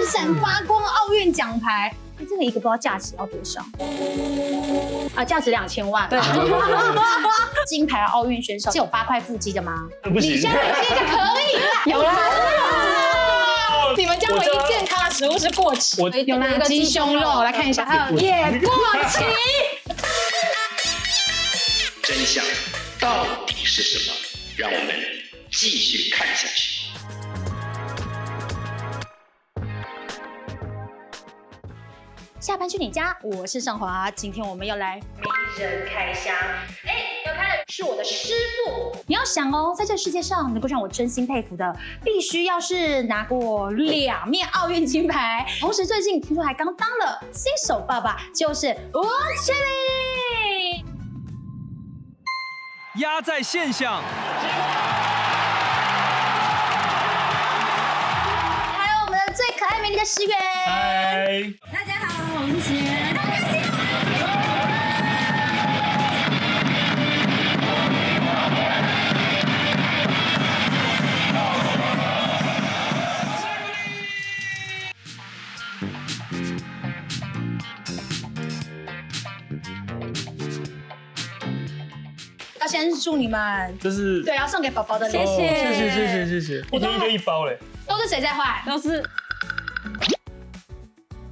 閃發光奧運獎牌。這個一個不知道價值要多少啊？價值2000萬。對，金牌奧運選手是有8塊腹肌的嗎？不行，你现在可以啦，有啦。你们家唯一健康的食物是过期，有啦，鸡胸肉，来看一下，还有也过期。真相到底是什么？让我们继續看下去。下班去你家，我是尚華。今天我們要來名人開箱。要開的是我的師傅。你要想哦，在這世界上能夠讓我真心佩服的，必須要是拿過2面奧運金牌，同時最近聽說還剛當了新手爸爸，就是吳千里。壓在線上。還有我們的最可愛美麗的石原。嗨，大家好，我是石原。好開心要先祝你們，这是对，要送給寶寶的禮物。謝謝，一天一個一包嘞。都是誰在換？都是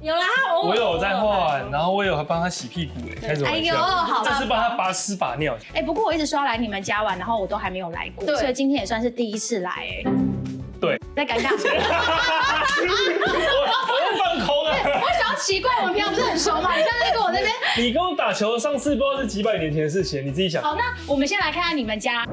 有啦，我有在換，然後我有幫他洗屁股哎，開什麼玩笑？好，這是幫他拔屎把尿。不過我一直說要來你們家玩，然後我都還沒有來過，所以今天也算是第一次來哎。對，在尷尬什麼？我在放空啊！我想要奇怪，我們平常不是很熟嗎？你現在跟我那邊，你跟我打球，上次不知道是幾百年前的事情，你自己想。好，那我們先來看看你們家。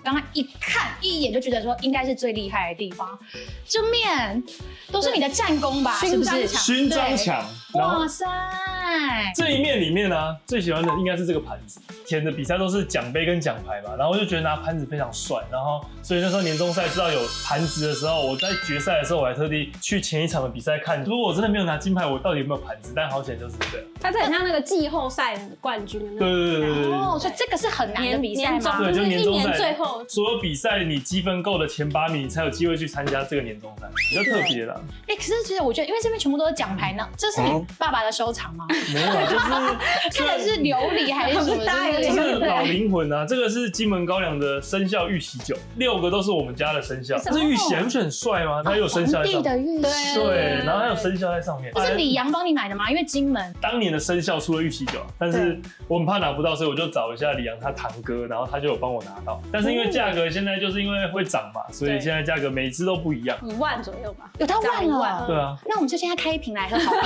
刚刚一眼就覺得說應該是最厲害的地方，這面都是你的戰功吧？是不是？勳章牆。哇塞！這一面裡面呢，最喜歡的應該是這個盤子。以前的比賽都是獎盃跟獎牌嘛，然後我就覺得拿盤子非常帥，然後所以那時候年終賽知道有盤子的時候，我在決賽的時候我還特地去前一場的比賽看，如果我真的沒有拿金牌，我到底有沒有盤子？但好險就是這樣。它這很像那個季後賽冠軍的那種。對。哦，所以這個是很難的比賽嗎？對，就年終賽最後所有比賽你積分夠的前8名，你才有機會去參加這個年終賽，比較特別啦。可是其實我覺得，因為這邊全部都是獎牌呢，這是你爸爸的收藏嗎？沒有，就是看的是琉璃還是什麼？這是老靈魂啊！這個是金門高粱的生肖玉璽酒，6個都是我們家的生肖。這是玉璽，你不是很帥嗎？它有生肖在上面。皇帝的玉璽。對，然後還有生肖在上面。這是李陽幫你買的嗎？因為金門當年的生肖出了玉璽酒，但是我很怕拿不到，所以我就找一下李陽他堂哥，然後他就有幫我拿到。但是因為價格現在就是因為會漲嘛，所以現在價格每支都不一樣，1萬左右吧。有到1萬了。對啊。那我們就現在開一瓶來喝好了。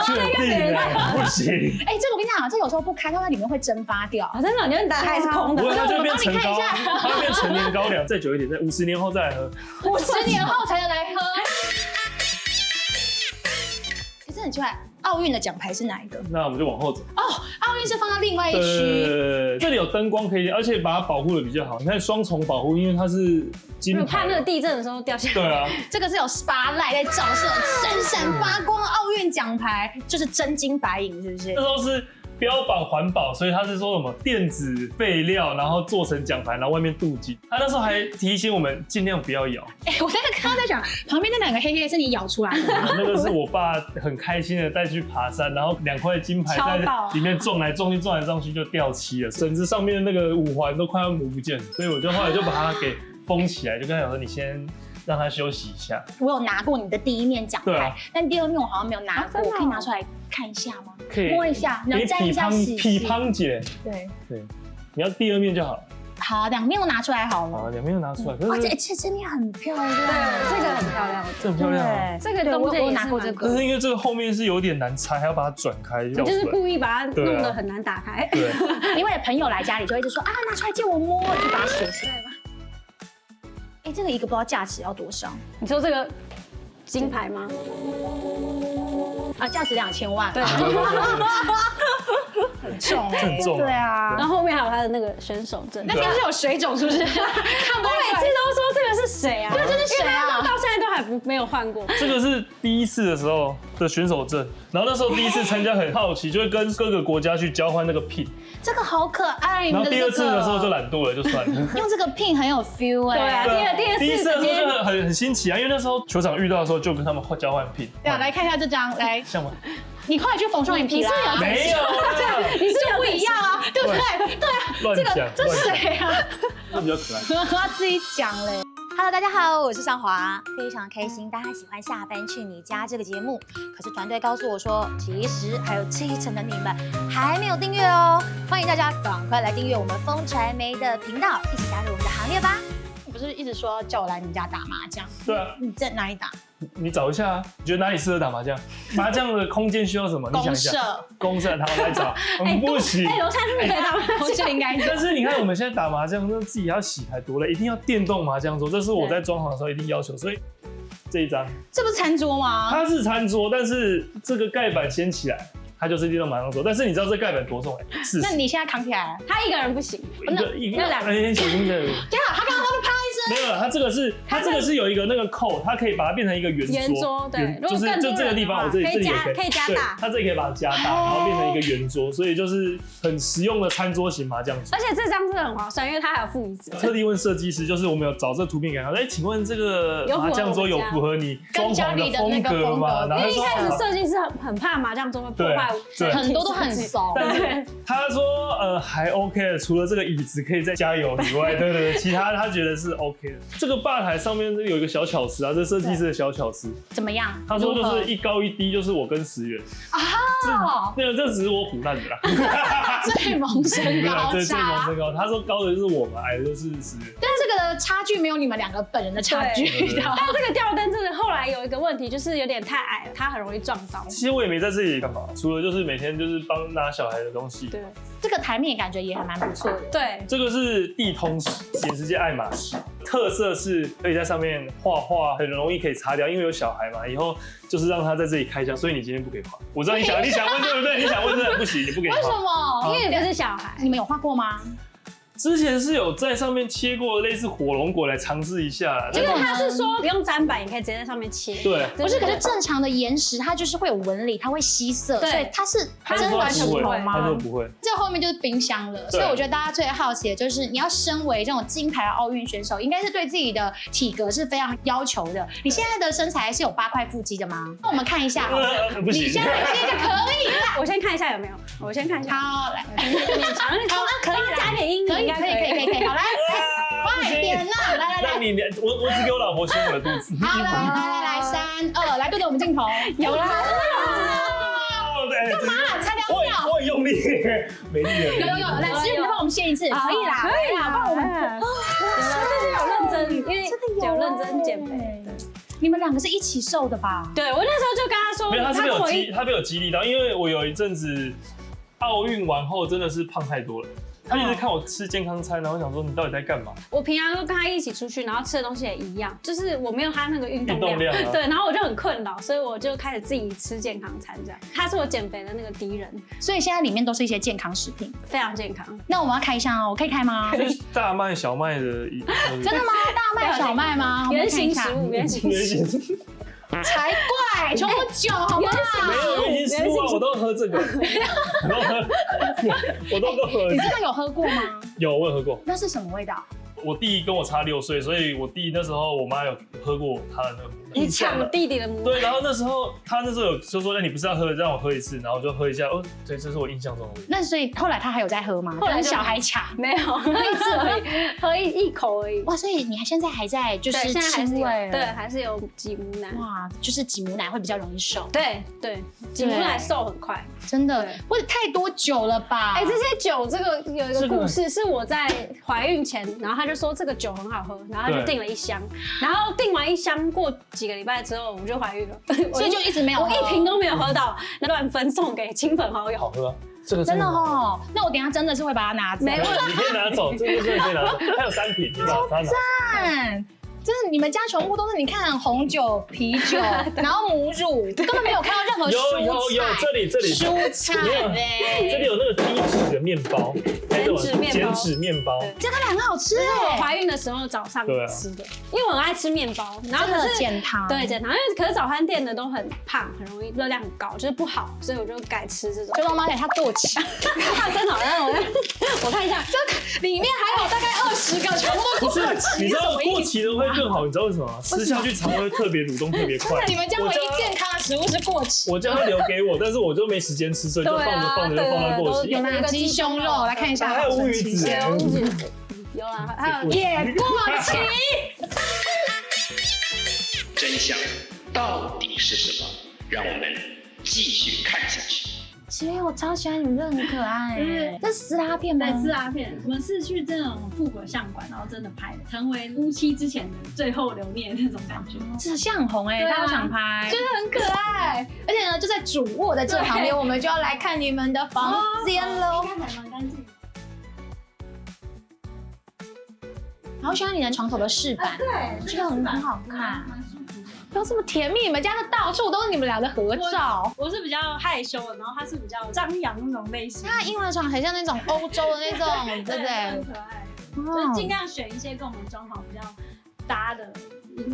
確定啊？不行。這個我跟你講，這有時候不開，它在裡面會蒸發掉。真的，你們打開是空的。它就會變成高，它會變成年高粱，再久一點，再50年後再來喝。50年後才能來喝。可是很奇怪，奧運的獎牌是哪一個？那我們就往後走。哦，奧運是放到另外一區。這裡有燈光可以，而且把它保護的比較好。你看雙重保護，因為它是金牌。怕那個地震的時候掉下來。對啊，這個是有 spotlight 在照射，閃閃發光奧運獎牌，就是真金白銀，是不是？這時候是標榜環保，所以他是說什麼電子廢料，然後做成獎牌，然後外面鍍金。他那時候還提醒我們盡量不要咬。我剛剛在想，旁邊那2個黑黑是你咬出來的嗎？那個是我爸很開心的帶去爬山，然後2塊金牌在裡面撞來撞去，撞來撞去就掉漆了，繩子上面的那個5環都快要磨不見了，所以我就後來就把它給封起來，就跟他講說你先讓他休息一下。我有拿過你的第1面獎牌，但第2面我好像沒有拿過，可以拿出來看一下嗎？可以摸一下，然後沾一下喜。匹乓姐，对，你要第2面就好了。好，2面都拿出來好了。好，2面都拿出来。哇，这面很漂亮，对，這個很漂亮，這很漂亮。這個東西我拿過這個，但是因為這個後面是有點難拆，還要把它轉開。你就是故意把它弄得很難打開。對，因為朋友來家裡就會一直說啊，拿出來借我摸，就把它鎖起來吧。這個一個不知道價值要多少？你說這個金牌嗎？啊，價值2000萬，對，很重，很重，对啊。然后後面還有他的那個選手證，那天是有水腫是不是？看不我每次都說這個是誰啊？對，這是誰啊？到現在都還沒有換過。這個是第一次的時候的選手證，然後那時候第一次參加很好奇，就會跟各個國家去交換那個 pin。這個好可愛。然後第二次的時候就懶惰了，就算了。用這個 pin 很有 feel 哎。對啊，第一次的時候就很新奇啊，因為那時候球場遇到的時候就跟他們交換 pin。对啊，來看一下這張，來，像嗎？你後來去縫雙眼皮啦？沒有啦，你是就不一樣啊，對不對？對啊，亂講，這是誰啊？這比較可愛。他自己講嘞。Hello， 大家好，我是尚華，非常開心大家喜歡下班去你家這個節目。可是團隊告訴我說，其實還有7成的你們還沒有訂閱哦，歡迎大家趕快來訂閱我們風傳媒的頻道，一起加入我們的行列吧。你不是一直說叫我來你們家打麻將？對啊，你在哪裡打？你找一下啊，你覺得哪裡適合打麻將？麻將的空間需要什麼？你想一下。公社，好來找。不行。樓下是不是可以打麻將？應該。但是你看我們現在打麻將，那自己要洗還多累，一定要電動麻将桌，這是我在裝潢的時候一定要求，所以這一張。這不是餐桌嗎？它是餐桌，但是這個蓋板掀起來。它就是電動麻将桌，但是你知道這蓋板多重？40。那你現在扛起来，他一個人不行，那兩個人。对啊，他剛剛都啪一聲。沒有，它這個是有一個那個扣，它可以把它變成一個圓桌，對，就是就這個地方，我這裡也可以加大，它這裡可以把它加大，然後變成一個圓桌，所以就是很實用的餐桌型麻将桌。而且這張真的很划算，因為它還有附椅子。特地問設計師，就是我們有找這圖片給他，哎，請問這個麻將桌有符合你裝潢的風格嗎？因為一開始設計師很怕麻將桌會破壞，很多都很慫。但是他說還 OK 的，除了這個椅子可以再加油以外，對，其他他覺得是 OK 的。這個吧台上面有一個小巧思啊，這設計師的小巧思怎麼樣？他說就是一高一低，就是我跟石原啊，這只是我唬爛的啦。最萌身高，对，最萌身高。他說高的就是我們，矮的就是石原。但是這個差距沒有你們兩個本人的差距。但這個吊燈真的後來有一個問題，就是有點太矮了，它很容易撞到。其實我也沒在這裡幹嘛，除了就是每天就是幫拿小孩的東西。對，這個台面感覺也還蠻不錯的。對，這個是地通石，顯世界愛馬仕，特色是可以在上面畫畫，很容易可以擦掉，因為有小孩嘛，以後就是讓他在這裡開箱，所以你今天不可以畫。我知道你想問對不對？你想問這不行，你不可以畫。為什麼？因為你不是小孩。你們有畫過嗎？之前是有在上面切過類似火龍果來嘗試一下，因為他是說不用砧板，你可以直接在上面切。對，不是，可是正常的岩石它就是會有紋理，它會吸色，所以它是真的完全不會嗎？他說不會。這後面就是冰箱了，所以我覺得大家最好奇的就是你要身為這種金牌奧運選手，應該是對自己的體格是非常要求的。你現在的身材是有8塊腹肌的嗎？那我們看一下好了，不行，你现在就可以。我先看一下有沒有，我先看一下。好，來，好，可以加點陰影，可以。好，來，快點啦！來，我只給我老婆掀我的肚子。好，來，3、2，來對着我們鏡頭。有啦！幹嘛？才2秒。我很用力，沒力了。有，來，石原，幫我們掀一次。可以啦，幫我們。這是有認真，因為有認真減肥。你們兩個是一起瘦的吧？對，我那時候就跟他說，沒有，他被我激勵到，因為我有一陣子奧運完後真的是胖太多了。他一直看我吃健康餐，然後想說你到底在幹嘛？我平常都跟他一起出去，然後吃的東西也一樣，就是我沒有他那個運動量。啊、對，然後我就很困擾，所以我就開始自己吃健康餐這樣。他是我減肥的那個敵人，所以現在裡面都是一些健康食品，非常健康。那我們要開箱哦，我可以開嗎？就是大麥、小麥的。真的嗎？大麥、小麥嗎？原型食物，原型食物。才怪，全部酒好不好？沒有原型食物啊，我都喝這個，我都喝。你真的有喝過嗎？有，我有喝過。那是什麼味道？我弟跟我差6歲，所以我弟那時候我媽有喝過他的那個。你搶弟弟的母奶。對，然後那時候他有就說，那你不是要喝，讓我喝一次，然後我就喝一下。哦，對，這是我印象中的味道。那所以後來他還有在喝嗎？後來小孩搶，沒有，喝一次而已，喝一口而已。哇，所以你現在還在就是亲喂？對，還是有擠母奶。哇，就是擠母奶會比較容易瘦。对，擠母奶瘦很快，真的。或者太多酒了吧？哎，这些酒这個有一個故事，是我在懷孕前，然後他就說這個酒很好喝，然後他就訂了1箱，然後訂完1箱過幾個禮拜之後，我就懷孕了，所以就一直沒有喝，我1瓶都沒有喝到，那亂分送給親朋好友。好喝啊，這個真的哦。那我等一下真的是會把它拿走。沒有，你可以拿走，這個真的可以拿走。它有3瓶，你把它拿走。真的，你們家全部都是你看紅酒、啤酒，然後母乳，根本沒有看到任何蔬菜。有，這裡蔬菜嘞，這裡有那個低脂的麵包，減脂麵包，这看起来很好吃哎。我懷孕的時候早上吃的，因為我很愛吃麵包，然後可是減糖，對減糖，因為可是早餐店的都很胖，很容易熱量很高，就是不好，所以我就改吃這種。就妈妈給它過期，它真的好像我看一下，这裡面還有大概20個，全部都過期。你知道過期的会更好，你知道為什麼嗎？吃下去腸胃會特別蠕動，特別快。你們家唯一健康的食物是過期。我叫他留給我，但是我就沒時間吃，所以就放着到過期。有哪雞胸肉？來看一下，還有烏魚子，有啊，還有也過期。真相到底是什麼？讓我們繼續看下去。其實我超喜歡你們，真的很可愛。這是撕拉片嗎？对，撕拉片。我們是去這種復古相館，然後真的拍的，成為夫妻之前的最後留念的那種感覺。这像很紅哎，大家都想拍，真的很可愛。而且呢，就在主臥的这旁邊，我們就要來看你們的房間嘍。看起來蠻乾淨。好喜歡你的床頭的飾板，對，這個很好看。蠻舒服的。不要這麼甜蜜，你們家的到處都是你們倆的合照。我是比較害羞的，然後他是比較張揚那種類型。他的嬰兒床很像那種歐洲的那種，對不對？很可愛，就是盡量選一些跟我們裝潢比較搭的嬰兒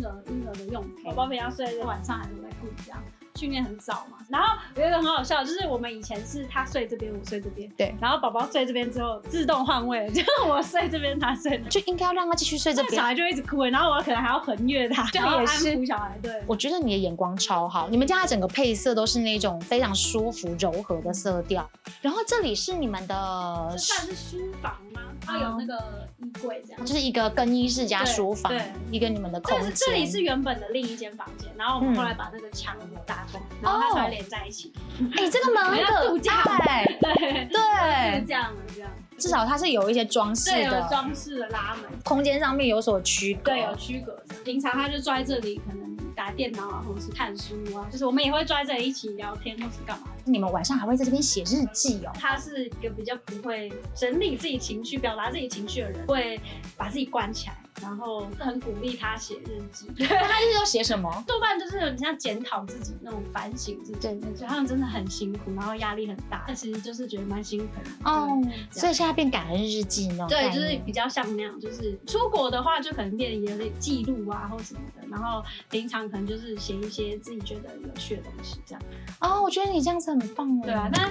的用品。寶寶平常睡晚上還是在顧這樣。訓練很早嘛，然後有一個很好笑，就是我們以前是他睡這邊，我睡這邊，對，然後寶寶睡這邊之後自動換位了，就我睡這邊，他睡那邊，就應該要讓他繼續睡這邊。小孩就一直哭，然後我可能還要橫越他，就也是安撫小孩。對，我覺得你的眼光超好，你們家的整個配色都是那種非常舒服柔和的色調。然後這裡是你們的，這算是書房嗎？它有那個衣櫃這樣，就是一個更衣室加書房，一個你們的空間。這裡是原本的另一間房間，然後我們後來把那個牆打通，然後它才連在一起。哎，這個門很可愛，對，是這樣的這樣。至少它是有一些裝飾的，對，有裝飾的拉门，空間上面有所區隔，對，有區隔。平常他就坐在這裡，可能打電腦啊，或者是看書啊，就是我們也會坐在這裡一起聊天，或是幹嘛。你們晚上還會在這邊寫日記哦？他是一個比較不會整理自己情緒、表達自己情緒的人，會把自己關起來，然後很鼓勵他寫日記。他日記都寫什麼？多半就是很像檢討自己那種反省自己，所以他們真的很辛苦，然後壓力很大，但其實就是覺得蠻辛苦的哦。所以現在變感恩日記那種，對，就是比較像那樣，就是出國的話就可能變得有點記錄啊或什麼的，然後平常可能就是寫一些自己覺得有趣的東西這樣。哦，我覺得你這樣子很棒哦。對啊，但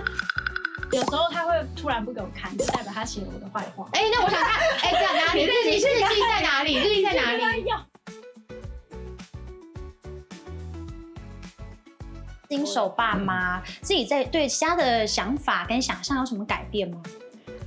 有時候他會突然不給我看，就代表他寫了我的壞話。哎，那我想看，哎，在哪裡？日記在哪裡？日記在哪裡？新手爸媽自己在對其他的想法跟想象有什麼改變嗎？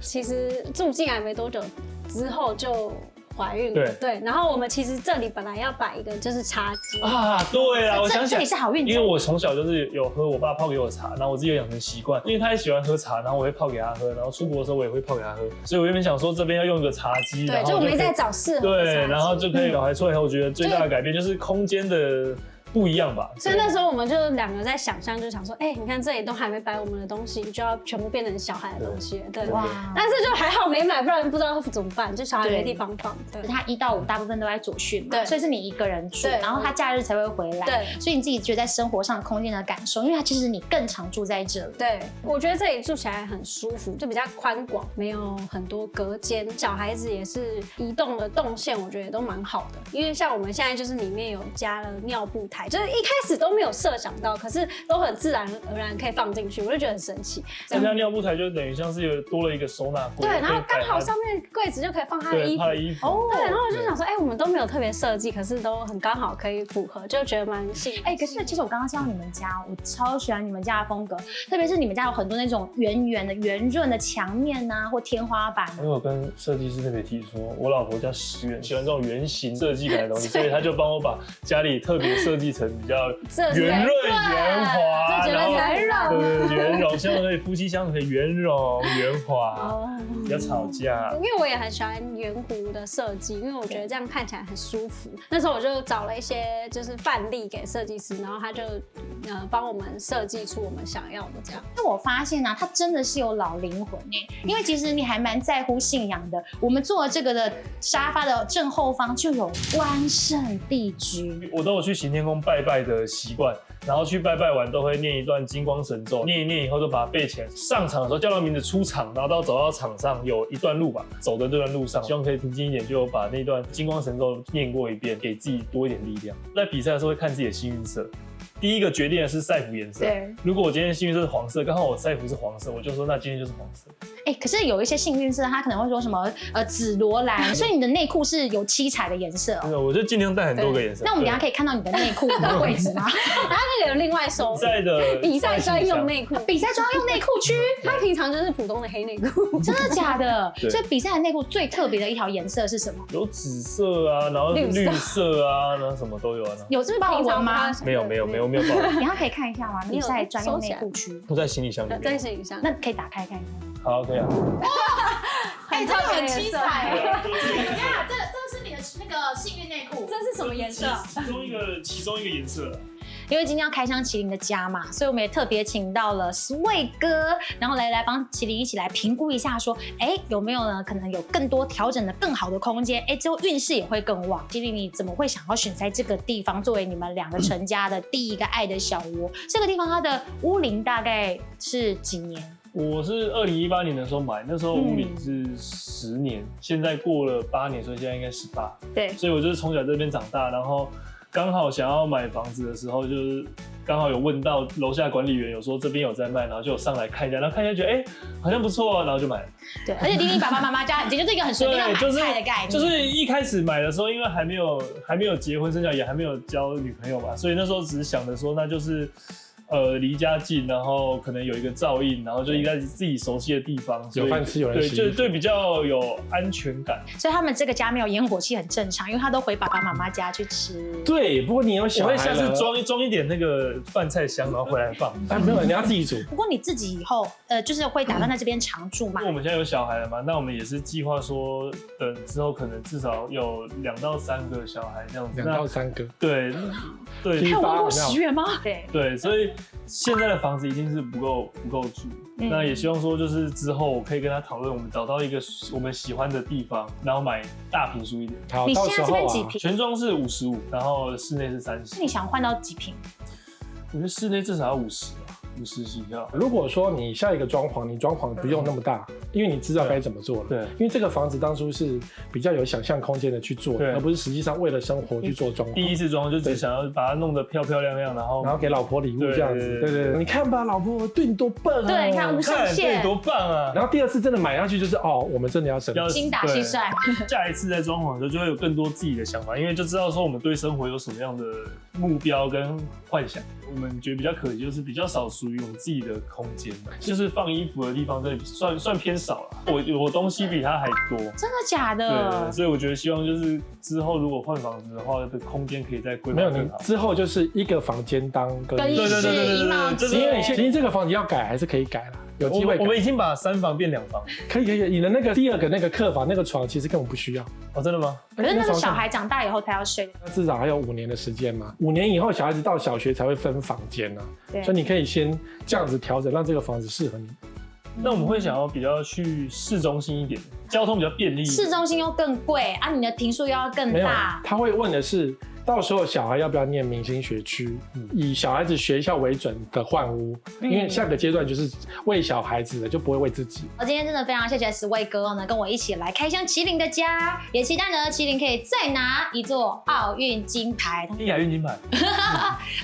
其實住進來沒多久之後就懷孕了，對，然後我們其實這裡本來要擺一個就是茶几啊，對啊，我想起來，這裡是好運，因為我從小就是有喝我爸泡給我的茶，然後我自己有養成習慣，因為他也喜歡喝茶，然後我會泡給他喝，然後出國的時候我也會泡給他喝，所以我原本想說這邊要用一個茶几，對，就我們在找適合的茶几，對，然後就可以小孩出來以後，我覺得最大的改變就是空間的不一樣吧。所以那時候我們就兩個在想象，就想說，哎，你看這裡都還沒擺我們的東西，就要全部变成小孩的東西，对，哇！但是就還好沒買，不然不知道怎麼辦，就小孩沒地方放。对，他1到5大部分都在左訓嘛，所以是你一個人住，然後他假日才會回來，對，所以你自己覺得在生活上空間的感受，因為他其實你更常住在這裡。對，我覺得這裡住起來很舒服，就比較寬廣，沒有很多隔間，小孩子也是移動的動線，我覺得都蠻好的。因為像我們現在就是裡面有加了尿布台，就是一開始都沒有設想到，可是都很自然而然可以放進去，我就覺得很神奇。这家尿布台就等於像是有多了一個收納櫃，對，然後剛好上面櫃子就可以放他的衣服，哦，對，然後我就想說，哎，我們都沒有特別設計，可是都很剛好可以符合，就覺得蠻幸福。哎，可是其實我剛剛見到你們家，我超喜歡你們家的風格，特別是你們家有很多那種圓圓的、圓潤的牆面啊，或天花板。因為我跟設計師特別提說，我老婆叫石原，喜歡這種圓形設計感的東西，所以他就幫我把家裡特別設計成比較圓潤、圓滑，然後圓融，希望可以夫妻相處可以圓融圓滑，不要吵架。因为我也很喜歡圓弧的設計，因為我覺得這樣看起來很舒服。那時候我就找了一些就是範例給設計師，然後他就幫我們設計出我們想要的這樣。那我發現啊，他真的是有老靈魂耶，因為其實你還蠻在乎信仰的。我們坐這個的沙發的正後方就有關聖帝君，我都有去行天宮拜拜的習慣。然後去拜拜完都會念一段金光神咒，念一念以後就把它背起來。上場的時候叫到名字出場，然後走到場上有一段路吧，走的這段路上，希望可以平靜一點，就把那段金光神咒念過一遍，給自己多一點力量。在比賽的時候會看自己的幸運色。第一個決定的是賽服顏色。對，如果我今天幸運色是黃色，剛好我賽服是黃色，我就說那今天就是黃色。可是有一些幸運色，他可能會說什麼紫羅蘭，所以你的內褲是有七彩的顏色哦。我就盡量帶很多個顏色。那我們等一下可以看到你的內褲的位置嗎？然後那個有另外收比賽專用內褲，比賽專用內褲區，它平常就是普通的黑內褲。真的假的？所以比賽的內褲最特別的一條顏色是什麼？有紫色啊，然後綠色啊，然後什麼都有啊。有這豹紋嗎？沒有豹紋。等一下可以看一下嗎？比賽專用內褲區。都在行李箱裡面。在行李箱。那可以打開看一看。好，可以啊。这個很七彩。等一下，這是你的那個幸運內褲。這是什麼顏色？其中一個顏色。因為今天要開箱麒麟的家嘛，所以我們也特別請到了 Sway 哥，然後來幫麒麟一起來評估一下，說，有沒有呢？可能有更多調整的更好的空間，之後運勢也會更旺。麒麟，你怎麼會想要選在這個地方作為你們兩個成家的第一個愛的小窩？這個地方它的屋齡大概是幾年？我是2018年的時候買，那時候屋齡是10年，現在過了8年，所以現在應該18。對，所以我就是從小這邊長大，然後剛好想要買房子的時候，就是剛好有問到樓下管理員有說這邊有在賣，然後就上來看一下，然後看一下覺得好像不錯啊，然後就買了。對，而且離你爸爸媽媽家很近，就是一個很隨便買菜的概念。就是一開始買的時候，因為還沒有結婚生小孩，也還沒有交女朋友嘛，所以那時候只是想着說那就是。離家近，然後可能有一個照應，然後就應該是自己熟悉的地方，有飯吃有人洗，對，比較有安全感。所以他們這個家沒有煙火氣很正常，因為他都回爸爸媽媽家去吃。對，不過你有小孩了，我會下次裝一點那個飯菜箱，然後回來放。沒有，你要自己煮。不過你自己以後就是會打算在這邊常住嘛？因為我們現在有小孩了嘛，那我們也是計劃說，等之後可能至少有2到3個小孩這樣子。2到3個。對。還有問過10月嗎？對，所以現在的房子一定是不夠住。那也希望說，就是之後我可以跟他討論，我們找到一個我們喜歡的地方，然後買大坪數一點。好，你現在這邊幾坪？全裝是55，然後室內是30。那你想換到幾坪？我覺得室內至少要50啊。50起跳。如果說你下一個裝潢，你裝潢不用那麼大，因為你知道該怎麼做了。對，因為這個房子當初是比較有想象空間的去做，而不是實際上為了生活去做裝潢。第一次裝就只想要把它弄得漂漂亮亮，然後給老婆禮物這樣子。對，你看吧，老婆對你多棒啊！對，你看無上限，對多棒啊！然後第二次真的買下去就是我們真的要省，精打細算。下一次在裝潢的時候就會有更多自己的想法，因為就知道說我們對生活有什麼樣的目標跟幻想。我們覺得比較可惜，就是比較少屬於我們自己的空間，就是放衣服的地方，真的算偏少了。我東西比他還多，真的假的？對，所以我覺得希望就是之後如果換房子的話，的空間可以再規劃更好。沒有，你之後就是一個房間當更衣室，對，因為其實這個房子要改還是可以改啦。有機會，我們已經把3房變2房，可以。你的那個第2個那個客房那個床其實根本不需要。哦，真的嗎？可是那個小孩長大以後他要睡，至少還有5年的時間嘛。5年以後小孩子到小學才會分房間啊，所以你可以先這樣子調整，讓這個房子適合你。那我們會想要比較去市中心一點，交通比較便利。市中心又更貴啊，你的坪數又要更大。他會問的是，到時候小孩要不要念明星學區，以小孩子學校為準的換屋，因為下個階段就是為小孩子的，就不會為自己。我今天真的非常謝謝Sway哥呢，跟我一起來開箱麒麟的家，也期待呢麒麟可以再拿一座奧運金牌，亞運金牌。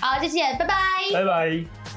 好，謝謝，拜拜，拜拜。